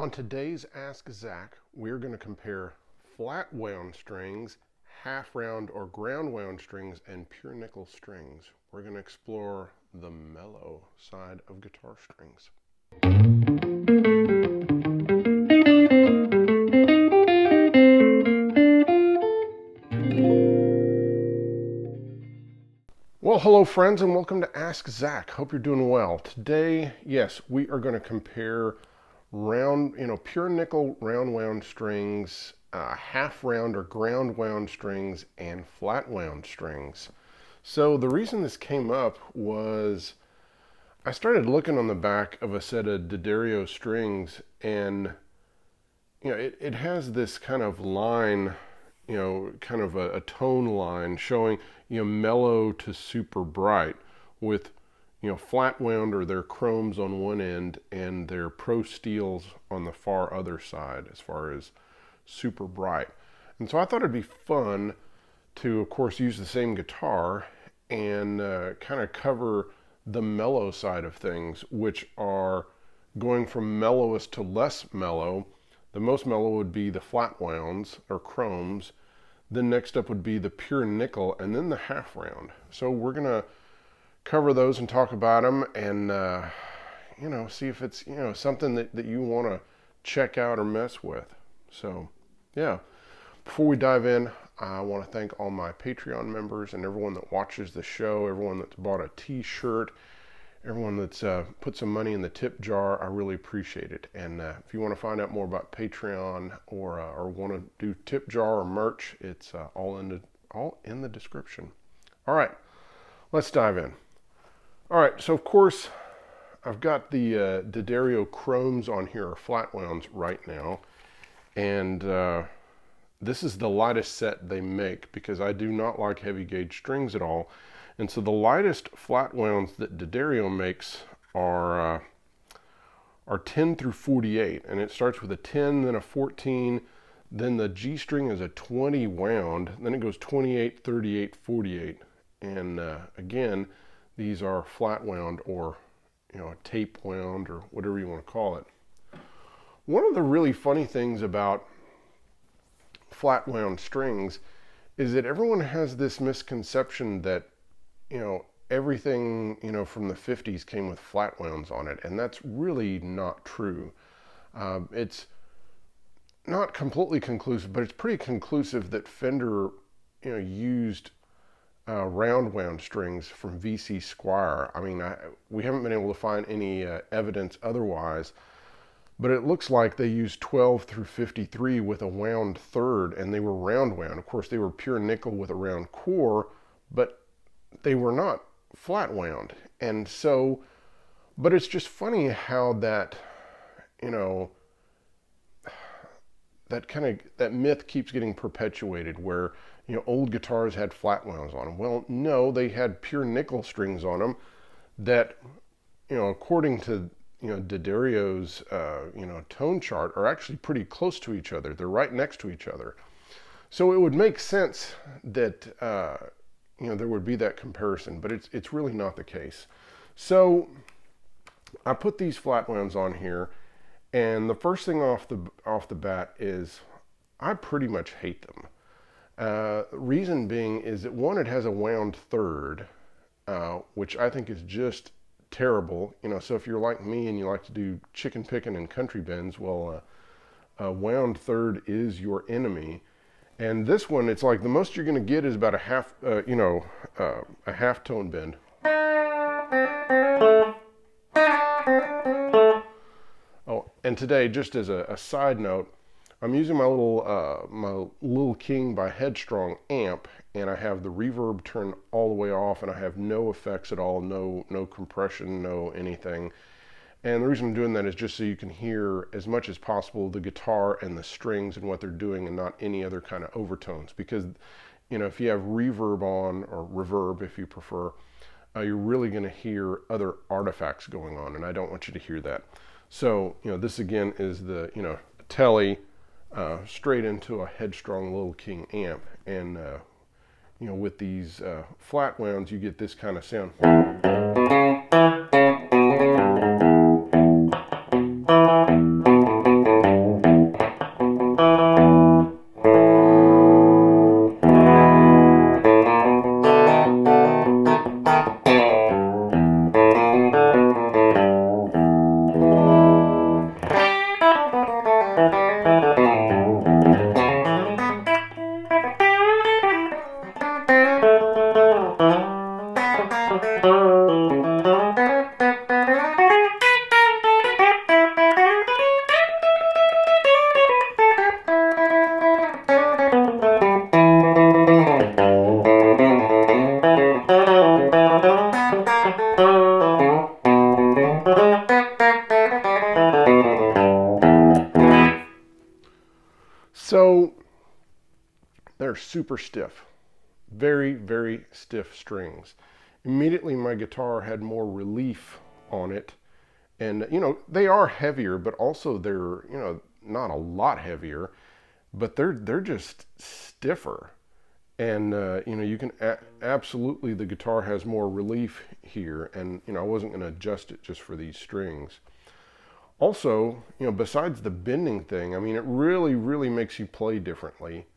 On today's Ask Zach, we're going to compare flat wound strings, half round or ground wound strings, and pure nickel strings. We're going to explore the mellow side of guitar strings. Well, hello friends, and welcome to Ask Zach. Hope you're doing well. Today, yes, we are going to compare pure nickel round wound strings, half round or ground wound strings, and flat wound strings. So the reason this came up was I started looking on the back of a set of D'Addario strings, and it has this kind of line, kind of a tone line showing, mellow to super bright with, flat wound or their chromes on one end and their pro steels on the far other side as far as super bright. And so I thought it'd be fun to, of course, use the same guitar and kind of cover the mellow side of things, which are going from mellowest to less mellow. The most mellow would be the flat wounds or chromes. Then next up would be the pure nickel, and then the half round. So we're gonna cover those and talk about them, and see if it's something that you want to check out or mess with. So yeah, before we dive in, I want to thank all my Patreon members and everyone that watches the show, everyone that's bought a t-shirt, everyone that's put some money in the tip jar. I really appreciate it. And if you want to find out more about Patreon or want to do tip jar or merch, it's all in the description. All right, let's dive in. All right, so of course I've got the D'Addario chromes on here, or flat wounds right now, and this is the lightest set they make because I do not like heavy gauge strings at all. And so the lightest flat wounds that D'Addario makes are 10 through 48, and it starts with a 10, then a 14, then the G string is a 20 wound, then it goes 28, 38, 48, and again, these are flat wound or a tape wound or whatever you want to call it. One of the really funny things about flat wound strings is that everyone has this misconception that everything, from the 50s came with flat wounds on it, and that's really not true. It's not completely conclusive, but it's pretty conclusive that Fender, used round wound strings from VC Squier. I mean, we haven't been able to find any evidence otherwise, but it looks like they used 12 through 53 with a wound third, and they were round wound. Of course, they were pure nickel with a round core, but they were not flat wound. And so, but it's just funny how that, that myth keeps getting perpetuated where, old guitars had flat wounds on them. Well, no, they had pure nickel strings on them that, according to, D'Addario's, tone chart, are actually pretty close to each other. They're right next to each other. So it would make sense that, there would be that comparison, but it's really not the case. So I put these flat wounds on here, and the first thing off the bat is I pretty much hate them. Reason being is that one, it has a wound third, which I think is just terrible. So if you're like me and you like to do chicken picking and country bends, well, a wound third is your enemy. And this one, it's like the most you're going to get is about a half, a half tone bend. Oh, and today, just as a side note, I'm using my little King by Headstrong amp, and I have the reverb turned all the way off, and I have no effects at all, no compression, no anything. And the reason I'm doing that is just so you can hear as much as possible the guitar and the strings and what they're doing, and not any other kind of overtones. Because, if you have reverb on, or reverb if you prefer, you're really going to hear other artifacts going on, and I don't want you to hear that. So, this again is the, Tele, straight into a Headstrong Little King amp. And, with these flat wounds, you get this kind of sound. So they're super stiff, very, very stiff strings. Immediately my guitar had more relief on it. And, you know, they are heavier, but also they're, you know, not a lot heavier, but they're just stiffer. And, you know, you can absolutely, the guitar has more relief here. And, you know, I wasn't going to adjust it just for these strings. Also, you know, besides the bending thing, I mean, it really, really makes you play differently.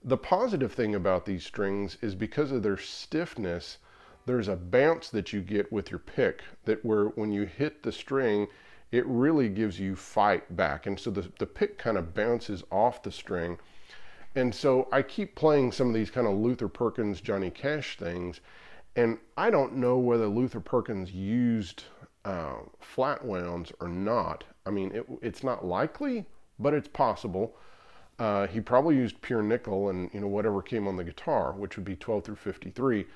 The positive thing about these strings is because of their stiffness, there's a bounce that you get with your pick that where when you hit the string, it really gives you fight back. And so the pick kind of bounces off the string. And so I keep playing some of these kind of Luther Perkins, Johnny Cash things. And I don't know whether Luther Perkins used flat wounds or not. I mean, it's not likely, but it's possible. He probably used pure nickel and, you know, whatever came on the guitar, which would be 12 through 53.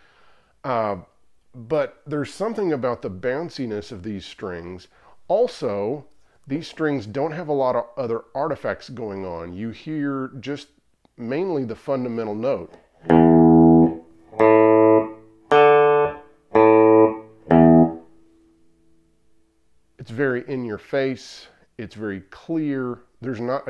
But there's something about the bounciness of these strings. Also, these strings don't have a lot of other artifacts going on. You hear just mainly the fundamental note. It's very in your face. It's very clear. There's not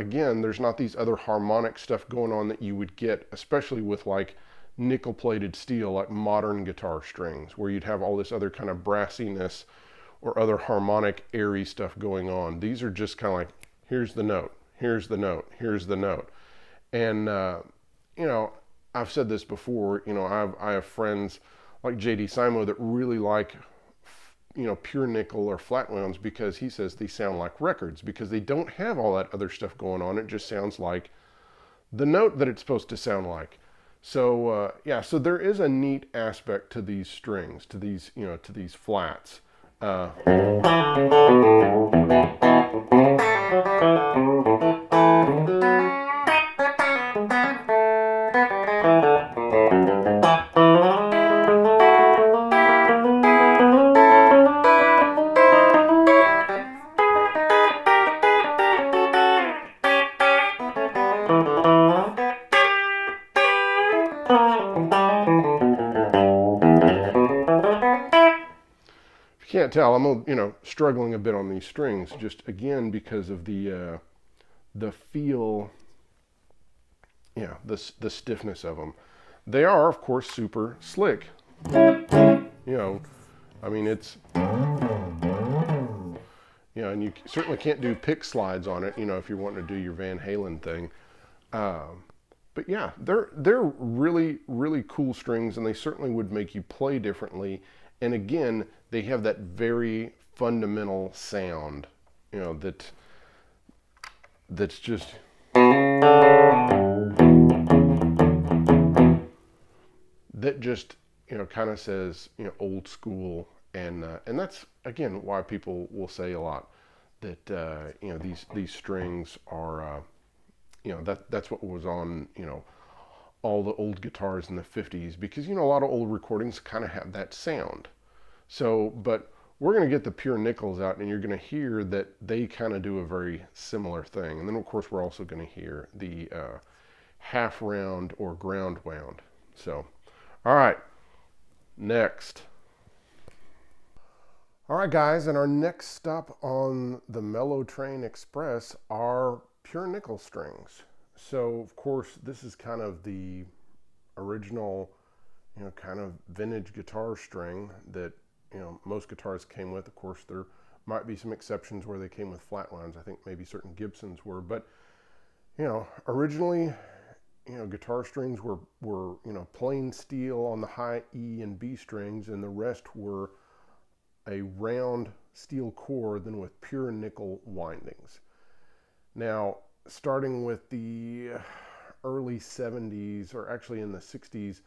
these other harmonic stuff going on that you would get, especially with like nickel plated steel, like modern guitar strings, where you'd have all this other kind of brassiness or other harmonic airy stuff going on. These are just kind of like, here's the note, here's the note, here's the note. And, you know, I've said this before, you know, I have friends like JD Simo that really like, you know, pure nickel or flat wounds because he says they sound like records because they don't have all that other stuff going on. It just sounds like the note that it's supposed to sound like. So yeah, so there is a neat aspect to these strings, to these, you know, to these flats. Can't tell, I'm, you know, struggling a bit on these strings, just again because of the feel, yeah, the stiffness of them. They are, of course, super slick. You know, I mean, it's, you know, and you certainly can't do pick slides on it, you know, if you're wanting to do your Van Halen thing. But yeah, they're really, really cool strings, and they certainly would make you play differently. And again, they have that very fundamental sound, you know, that's just you know, kind of says, you know, old school, and that's again why people will say a lot that you know, these strings are you know, that's what was on, you know, all the old guitars in the 50s, because, you know, a lot of old recordings kind of have that sound. So, but we're going to get the pure nickels out, and you're going to hear that they kind of do a very similar thing. And then, of course, we're also going to hear the half round or ground wound. So, all right, next. All right, guys, and our next stop on the Mellow Train Express are pure nickel strings. So, of course, this is kind of the original, you know, kind of vintage guitar string that, you know, most guitars came with. Of course, there might be some exceptions where they came with flat wounds. I think maybe certain Gibsons were, but, you know, originally, you know, guitar strings were you know, plain steel on the high E and B strings, and the rest were a round steel core then with pure nickel windings. Now, starting with the early 70s, or actually in the 60s,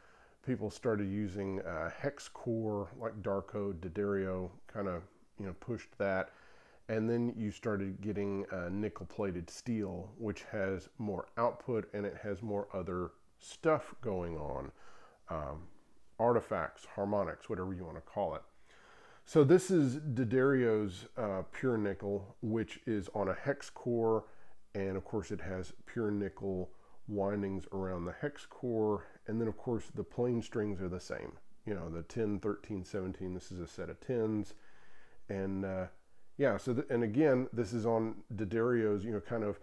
people started using hex core, like Darko, D'Addario, kind of, you know, pushed that. And then you started getting nickel-plated steel, which has more output and it has more other stuff going on. Artifacts, harmonics, whatever you want to call it. So this is D'Addario's pure nickel, which is on a hex core, and of course it has pure nickel windings around the hex core, and then of course the plain strings are the same. You know, the 10, 13, 17, this is a set of 10s. And yeah, so and again, this is on D'Addario's, you know, kind of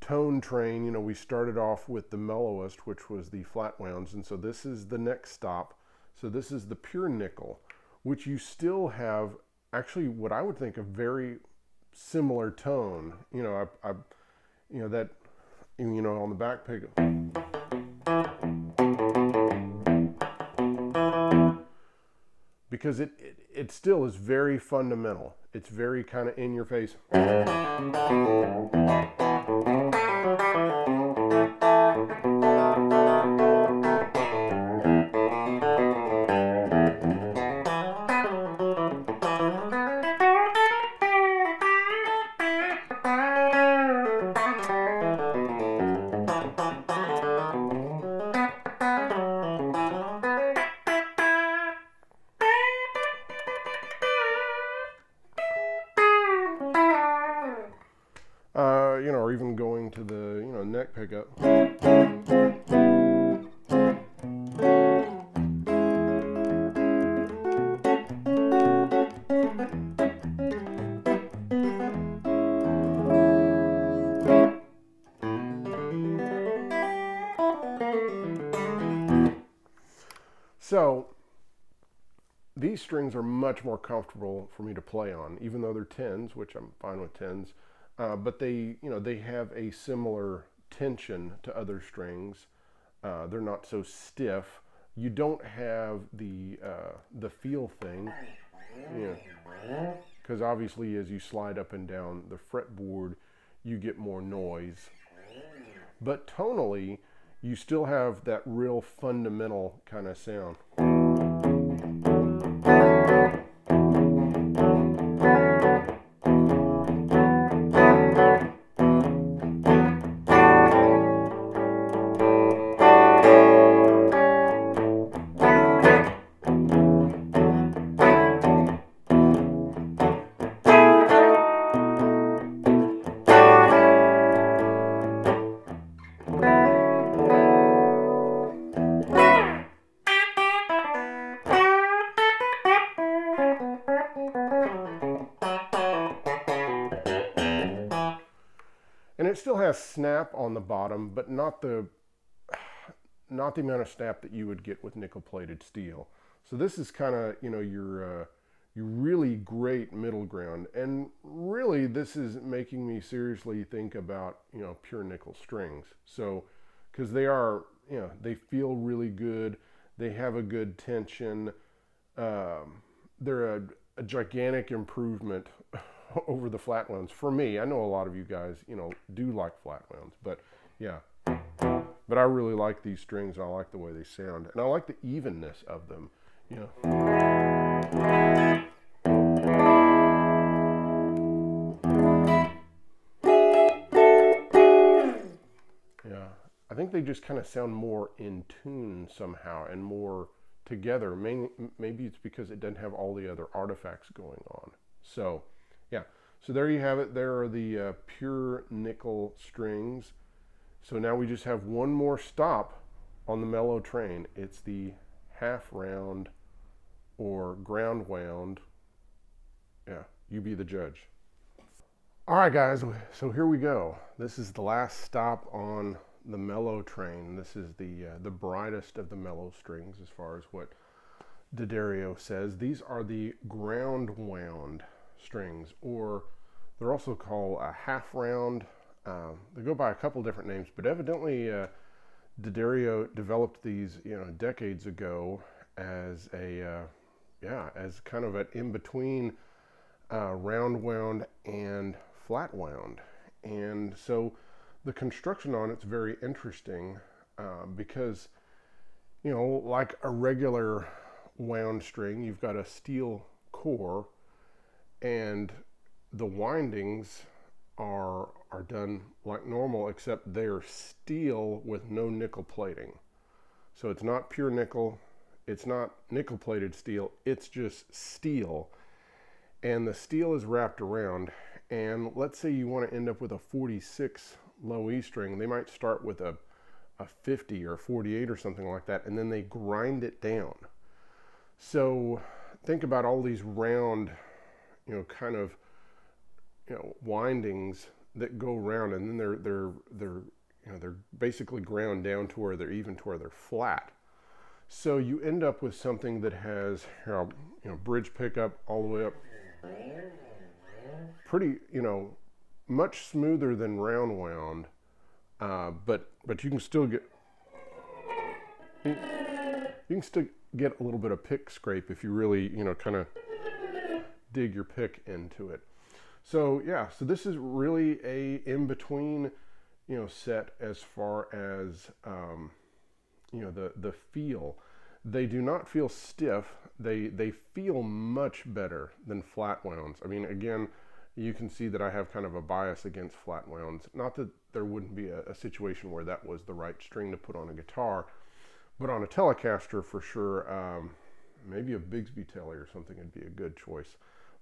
tone train. You know, we started off with the mellowest, which was the flat wounds, and so this is the next stop. So this is the pure nickel, which you still have actually what I would think a very similar tone. You know, you know, that, you know, on the back pick, because it still is very fundamental. It's very kind of in your face. You know, or even going to the, you know, neck pickup. So these strings are much more comfortable for me to play on, even though they're 10s, which I'm fine with 10s. But they, you know, they have a similar tension to other strings. They're not so stiff. You don't have the feel thing, you know, because obviously as you slide up and down the fretboard, you get more noise. But tonally, you still have that real fundamental kind of sound. And it still has snap on the bottom, but not the amount of snap that you would get with nickel-plated steel. So this is kind of, you know, your really great middle ground. And really, this is making me seriously think about, you know, pure nickel strings. So, because they are, you know, they feel really good. They have a good tension. They're a gigantic improvement over the flat wounds for me. I know a lot of you guys, you know, do like flat wounds, but yeah. But I really like these strings. I like the way they sound, and I like the evenness of them, you know. Yeah, I think they just kind of sound more in tune somehow and more together. Maybe it's because it doesn't have all the other artifacts going on. So yeah, so there you have it. There are the pure nickel strings. So now we just have one more stop on the mellow train. It's the half round or ground wound. Yeah, you be the judge. All right, guys, so here we go. This is the last stop on the mellow train. This is the brightest of the mellow strings as far as what D'Addario says. These are the ground wound strings, or they're also called a half round. They go by a couple different names, but evidently D'Addario developed these, you know, decades ago as a as kind of an in-between round wound and flat wound. And so the construction on it's very interesting because, you know, like a regular wound string, you've got a steel core, and the windings are done like normal, except they're steel with no nickel plating. So it's not pure nickel, it's not nickel plated steel, it's just steel. And the steel is wrapped around, and let's say you want to end up with a 46 low E string. They might start with a a 50 or a 48 or something like that, and then they grind it down. So think about all these round, kind of, windings that go around, and then they're basically ground down to where they're even, to where they're flat. So you end up with something that has, bridge pickup all the way up, pretty, much smoother than round wound, but you can still get a little bit of pick scrape if you really, kind of dig your pick into it. So yeah, so this is really a in-between, set as far as, the feel. They do not feel stiff. They feel much better than flat wounds. I mean, again, you can see that I have kind of a bias against flat wounds. Not that there wouldn't be a situation where that was the right string to put on a guitar, but on a Telecaster for sure, maybe a Bigsby Tele or something would be a good choice.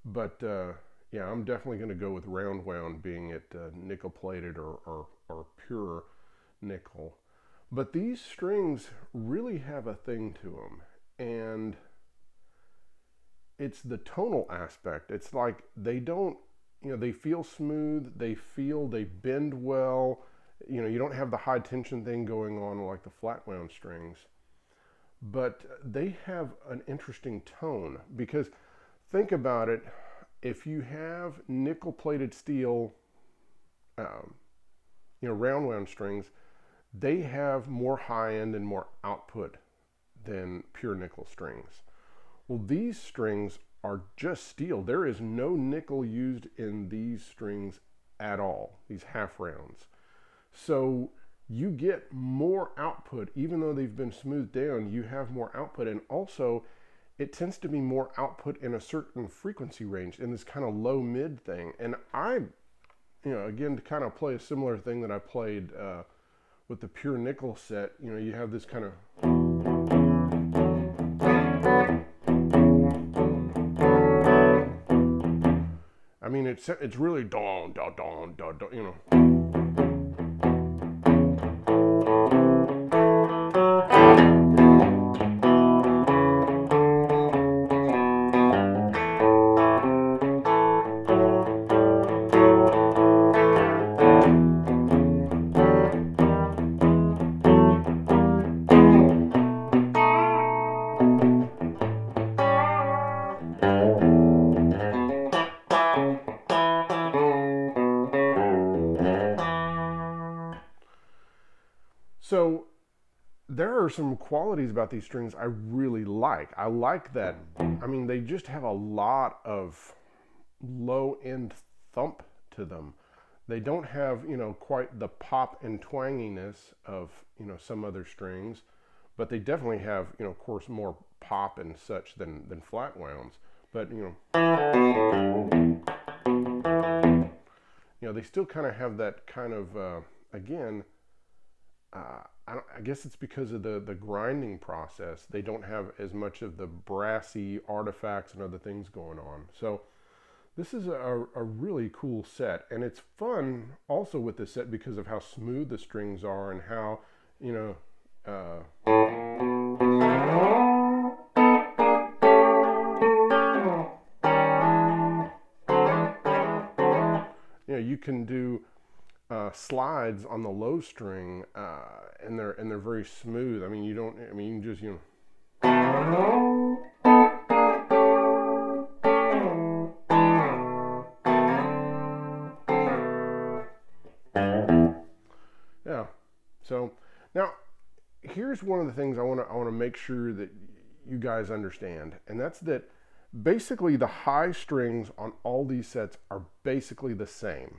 But yeah, I'm definitely going to go with round wound, being it nickel plated or pure nickel. But these strings really have a thing to them, and it's the tonal aspect. It's like they don't, they feel smooth, they bend well. You don't have the high tension thing going on like the flat wound strings, but they have an interesting tone, because think about it. If you have nickel plated steel, round wound strings, they have more high end and more output than pure nickel strings. Well, these strings are just steel. There is no nickel used in these strings at all, these half rounds. So you get more output, even though they've been smoothed down, you have more output. And also it tends to be more output in a certain frequency range, in this kind of low mid thing. And I, again, to kind of play a similar thing that I played with the pure nickel set, you have this kind of, I mean, it's really don, don, don, don, don, So there are some qualities about these strings I really like. I like that, I mean, they just have a lot of low end thump to them. They don't have, quite the pop and twanginess of, some other strings, but they definitely have, of course, more pop and such than flat wounds. But, they still kind of have that kind of, again, I guess it's because of the grinding process. They don't have as much of the brassy artifacts and other things going on. So this is a really cool set, and it's fun also with this set because of how smooth the strings are and how, you can do slides on the low string, and they're very smooth. I mean, you can just, yeah. So now here's one of the things I want to make sure that you guys understand, and that's that basically the high strings on all these sets are basically the same,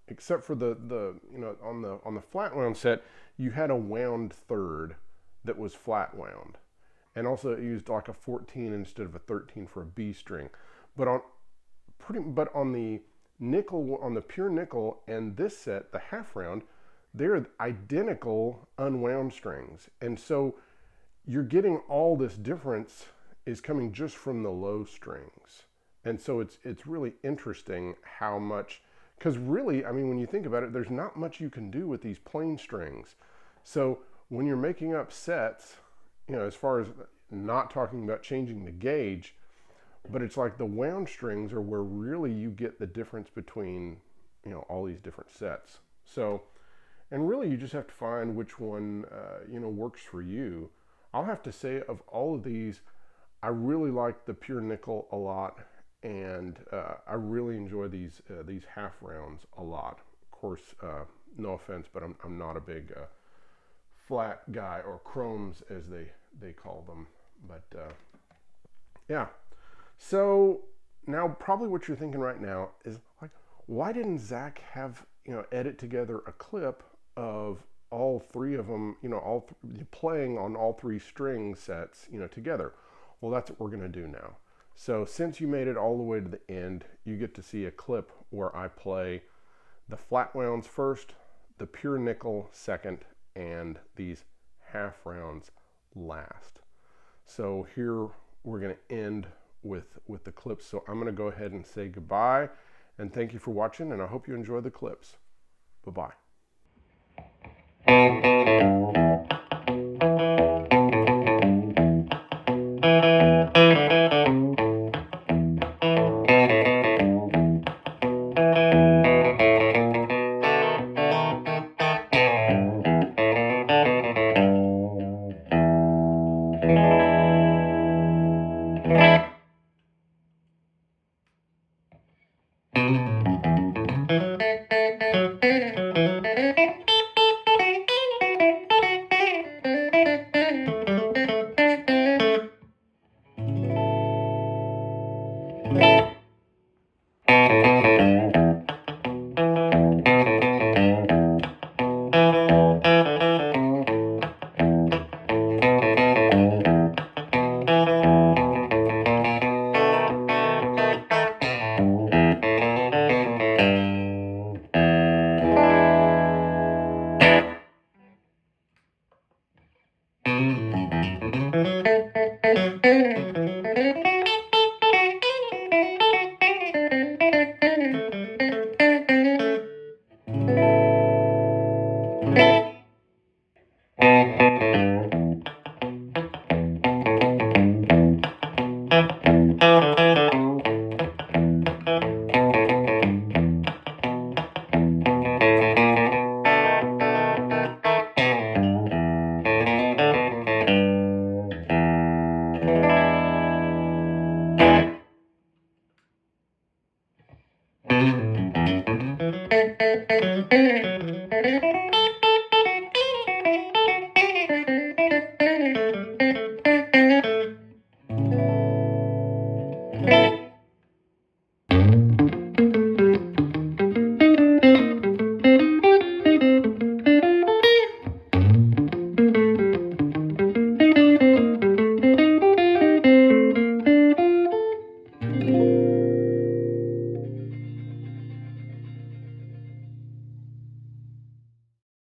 except for the on the flat wound set, you had a wound third that was flat wound, and also it used like a 14 instead of a 13 for a B string. But on the nickel, on the pure nickel and this set, the half round, they're identical unwound strings, and so you're getting all this difference is coming just from the low strings. And so it's really interesting how much, because really, I mean, when you think about it, there's not much you can do with these plain strings. So when you're making up sets, as far as not talking about changing the gauge, but it's like the wound strings are where really you get the difference between, all these different sets. So, and really you just have to find which one, works for you. I'll have to say, of all of these, I really like the pure nickel a lot, and I really enjoy these half rounds a lot. Of course, no offense, but I'm not a big flat guy, or chromes as they call them. But yeah. So now probably what you're thinking right now is like, why didn't Zach have, edit together a clip of all three of them, playing on all three string sets, together? Well, that's what we're going to do now. So since you made it all the way to the end, you get to see a clip where I play the flat rounds first, the pure nickel second, and these half rounds last. So here we're going to end with the clips. So I'm going to go ahead and say goodbye, and thank you for watching, and I hope you enjoy the clips. Bye-bye.